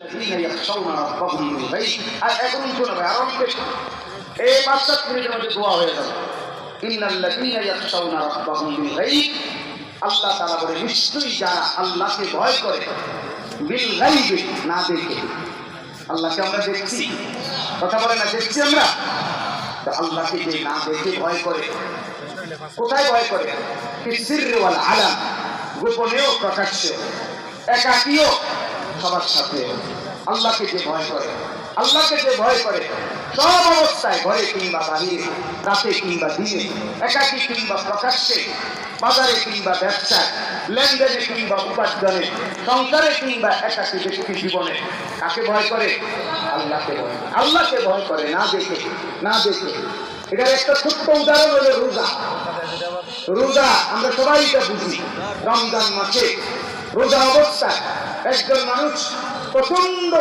الذين يخشون ربهم بالغيب এখন শুনো ভাই আরো বেশি এই 5-7 মিনিটের মধ্যে দোয়া হয়ে যাবে ইন্নাল লাযীনা ইয়াখশাউনা রাব্বাহুম বিল গায়ব আল্লাহ তাআলা বলে নিশ্চয়ই যারা আল্লাহকে ভয় করে বিল গায়ব না দেখে আল্লাহকে আমরা দেখছি কথা বলে না দেখছি আমরা তো আল্লাহকে যে না দেখে ভয় করে কোথায় ভয় করে ফিসিররি ওয়াল আলাম গোপনেও প্রকাশ্যে একাকীও সবার সাথে আল্লাহকে যে ভয় করে আল্লাহকে যে ভয় করে সব অবস্থায় ঘরে কিংবা বাহিরে রাতে কিংবা দিনে একাকী কিংবা প্রকাশ্যে বাজারে কিংবা ব্যবসায় লেনদেনে কিংবা উপার্জনে সংসারে কিংবা একাকী ব্যক্তি জীবনে কাকে ভয় করে আল্লাহকে ভয় করে না দেখে এটার একটা ছোট্ট উদাহরণ হলো রোজা আমরা সবাই এটা বুঝি রমজান মাসে রোজা অবস্থায় একজন মানুষ প্রচন্ড